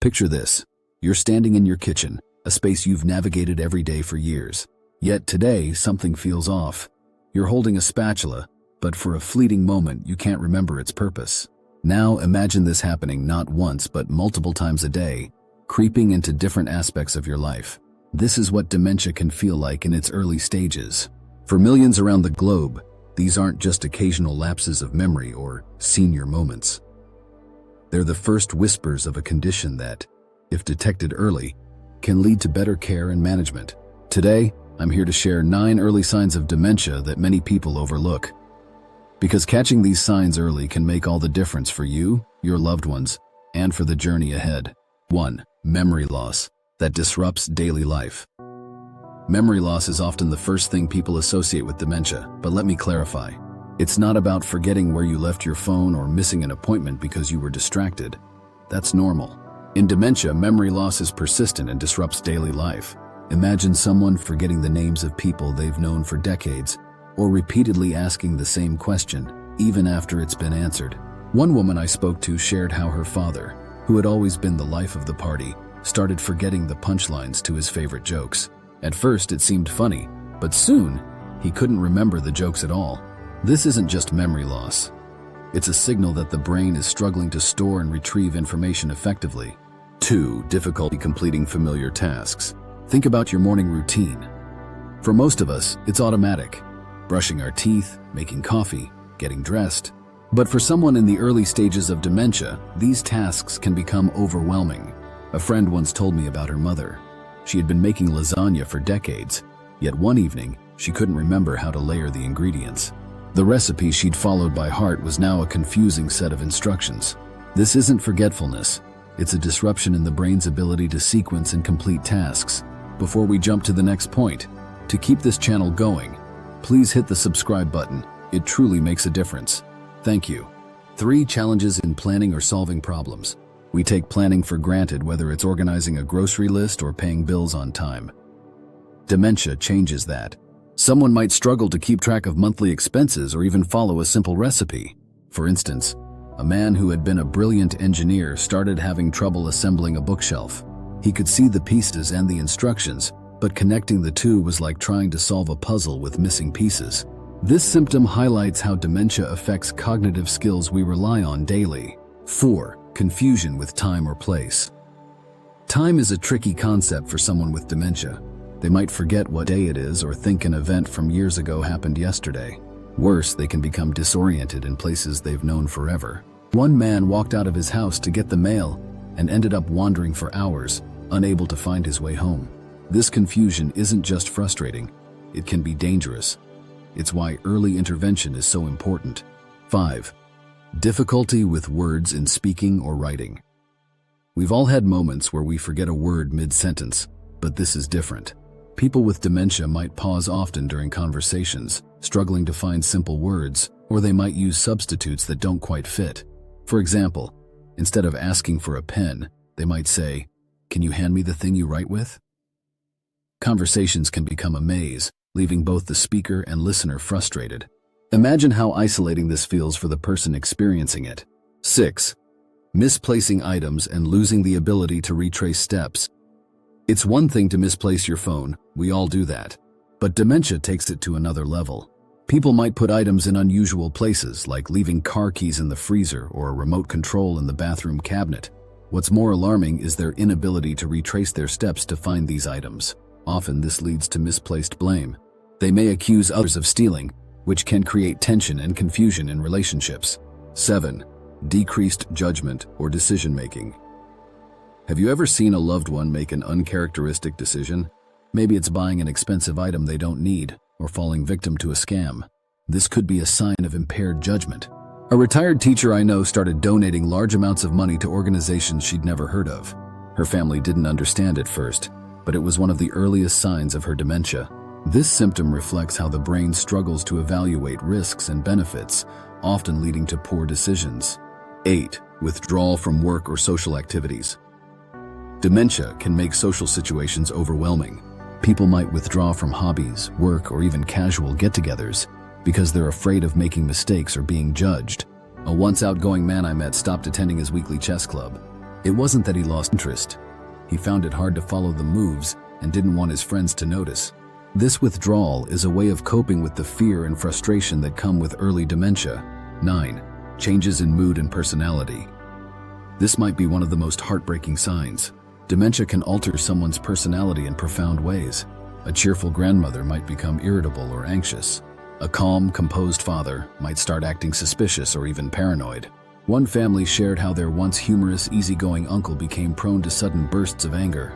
Picture this. You're standing in your kitchen, a space you've navigated every day for years. Yet today, something feels off. You're holding a spatula, but for a fleeting moment, you can't remember its purpose. Now imagine this happening not once but multiple times a day, creeping into different aspects of your life. This is what dementia can feel like in its early stages. For millions around the globe, these aren't just occasional lapses of memory or senior moments. They're the first whispers of a condition that, if detected early, can lead to better care and management. Today, I'm here to share 9 early signs of dementia that many people overlook. Because catching these signs early can make all the difference for you, your loved ones, and for the journey ahead. 1. Memory loss that disrupts daily life. Memory loss is often the first thing people associate with dementia, but let me clarify. It's not about forgetting where you left your phone or missing an appointment because you were distracted. That's normal. In dementia, memory loss is persistent and disrupts daily life. Imagine someone forgetting the names of people they've known for decades, or repeatedly asking the same question, even after it's been answered. One woman I spoke to shared how her father, who had always been the life of the party, started forgetting the punchlines to his favorite jokes. At first, it seemed funny, but soon, he couldn't remember the jokes at all. This isn't just memory loss. It's a signal that the brain is struggling to store and retrieve information effectively. 2. Difficulty completing familiar tasks. Think about your morning routine. For most of us, it's automatic. Brushing our teeth, making coffee, getting dressed. But for someone in the early stages of dementia, these tasks can become overwhelming. A friend once told me about her mother. She had been making lasagna for decades, yet one evening, she couldn't remember how to layer the ingredients. The recipe she'd followed by heart was now a confusing set of instructions. This isn't forgetfulness. It's a disruption in the brain's ability to sequence and complete tasks. Before we jump to the next point, to keep this channel going, please hit the subscribe button. It truly makes a difference. Thank you. 3. Challenges in planning or solving problems. We take planning for granted, whether it's organizing a grocery list or paying bills on time. Dementia changes that. Someone might struggle to keep track of monthly expenses or even follow a simple recipe. For instance, a man who had been a brilliant engineer started having trouble assembling a bookshelf. He could see the pieces and the instructions, but connecting the two was like trying to solve a puzzle with missing pieces. This symptom highlights how dementia affects cognitive skills we rely on daily. 4. Confusion with time or place. Time is a tricky concept for someone with dementia. They might forget what day it is or think an event from years ago happened yesterday. Worse, they can become disoriented in places they've known forever. One man walked out of his house to get the mail and ended up wandering for hours, unable to find his way home. This confusion isn't just frustrating, it can be dangerous. It's why early intervention is so important. 5. Difficulty with words in speaking or writing. We've all had moments where we forget a word mid-sentence, but this is different. People with dementia might pause often during conversations, struggling to find simple words, or they might use substitutes that don't quite fit. For example, instead of asking for a pen, they might say, "Can you hand me the thing you write with?" Conversations can become a maze, leaving both the speaker and listener frustrated. Imagine how isolating this feels for the person experiencing it. 6. Misplacing items and losing the ability to retrace steps. It's one thing to misplace your phone, we all do that. But dementia takes it to another level. People might put items in unusual places, like leaving car keys in the freezer or a remote control in the bathroom cabinet. What's more alarming is their inability to retrace their steps to find these items. Often this leads to misplaced blame. They may accuse others of stealing, which can create tension and confusion in relationships. 7. Decreased judgment or decision-making. Have you ever seen a loved one make an uncharacteristic decision? Maybe it's buying an expensive item they don't need, or falling victim to a scam. This could be a sign of impaired judgment. A retired teacher I know started donating large amounts of money to organizations she'd never heard of. Her family didn't understand at first, but it was one of the earliest signs of her dementia. This symptom reflects how the brain struggles to evaluate risks and benefits, often leading to poor decisions. 8. Withdrawal from work or social activities. Dementia can make social situations overwhelming. People might withdraw from hobbies, work, or even casual get-togethers because they're afraid of making mistakes or being judged. A once outgoing man I met stopped attending his weekly chess club. It wasn't that he lost interest. He found it hard to follow the moves and didn't want his friends to notice. This withdrawal is a way of coping with the fear and frustration that come with early dementia. 9. Changes in mood and personality. This might be one of the most heartbreaking signs. Dementia can alter someone's personality in profound ways. A cheerful grandmother might become irritable or anxious. A calm, composed father might start acting suspicious or even paranoid. One family shared how their once humorous, easygoing uncle became prone to sudden bursts of anger.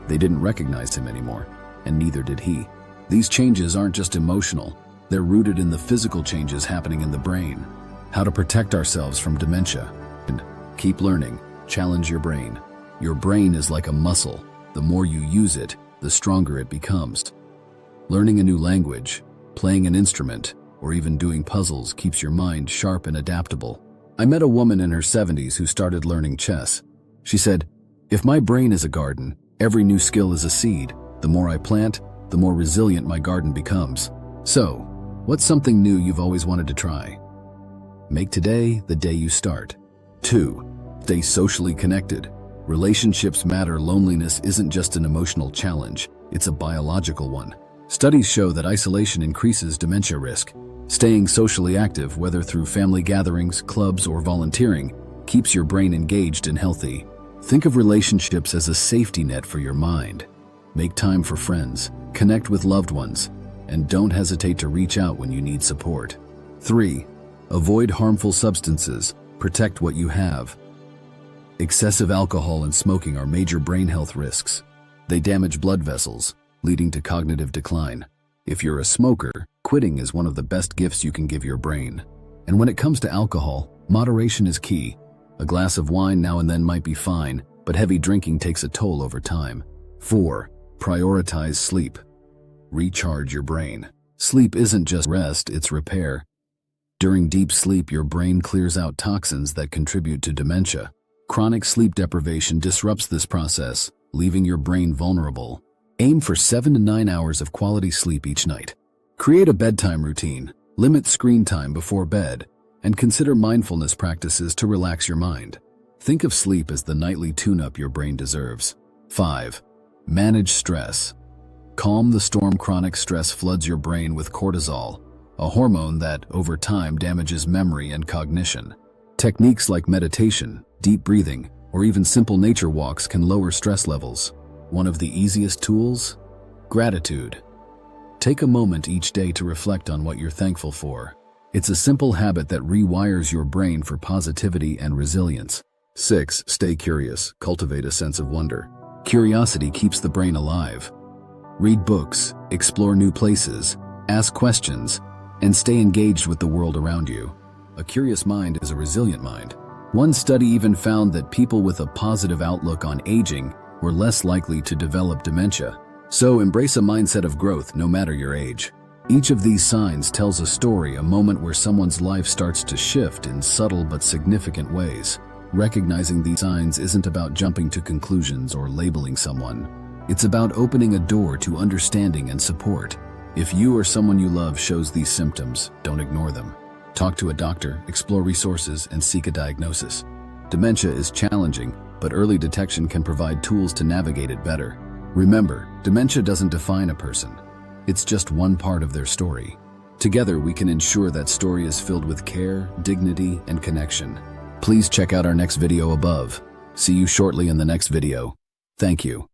They didn't recognize him anymore, and neither did he. These changes aren't just emotional, they're rooted in the physical changes happening in the brain. How to protect ourselves from dementia. And keep learning, challenge your brain. Your brain is like a muscle. The more you use it, the stronger it becomes. Learning a new language, playing an instrument, or even doing puzzles keeps your mind sharp and adaptable. I met a woman in her 70s who started learning chess. She said, "If my brain is a garden, every new skill is a seed. The more I plant, the more resilient my garden becomes." So, what's something new you've always wanted to try? Make today the day you start. 2. Stay socially connected. Relationships matter. Loneliness isn't just an emotional challenge, it's a biological one. Studies show that isolation increases dementia risk. Staying socially active, whether through family gatherings, clubs, or volunteering, keeps your brain engaged and healthy. Think of relationships as a safety net for your mind. Make time for friends, connect with loved ones, and don't hesitate to reach out when you need support. 3. Avoid harmful substances. Protect what you have. Excessive alcohol and smoking are major brain health risks. They damage blood vessels, leading to cognitive decline. If you're a smoker, quitting is one of the best gifts you can give your brain. And when it comes to alcohol, moderation is key. A glass of wine now and then might be fine, but heavy drinking takes a toll over time. 4. Prioritize sleep. Recharge your brain. Sleep isn't just rest, it's repair. During deep sleep, your brain clears out toxins that contribute to dementia. Chronic sleep deprivation disrupts this process, leaving your brain vulnerable. Aim for 7 to 9 hours of quality sleep each night. Create a bedtime routine, limit screen time before bed, and consider mindfulness practices to relax your mind. Think of sleep as the nightly tune-up your brain deserves. 5. Manage stress. Calm the storm. Chronic stress floods your brain with cortisol, a hormone that, over time, damages memory and cognition. Techniques like meditation, deep breathing, or even simple nature walks can lower stress levels. One of the easiest tools? Gratitude. Take a moment each day to reflect on what you're thankful for. It's a simple habit that rewires your brain for positivity and resilience. 6. Stay curious. Cultivate a sense of wonder. Curiosity keeps the brain alive. Read books, explore new places, ask questions, and stay engaged with the world around you. A curious mind is a resilient mind. One study even found that people with a positive outlook on aging were less likely to develop dementia. So embrace a mindset of growth no matter your age. Each of these signs tells a story, a moment where someone's life starts to shift in subtle but significant ways. Recognizing these signs isn't about jumping to conclusions or labeling someone. It's about opening a door to understanding and support. If you or someone you love shows these symptoms, don't ignore them. Talk to a doctor, explore resources, and seek a diagnosis. Dementia is challenging, but early detection can provide tools to navigate it better. Remember, dementia doesn't define a person. It's just one part of their story. Together, we can ensure that story is filled with care, dignity, and connection. Please check out our next video above. See you shortly in the next video. Thank you.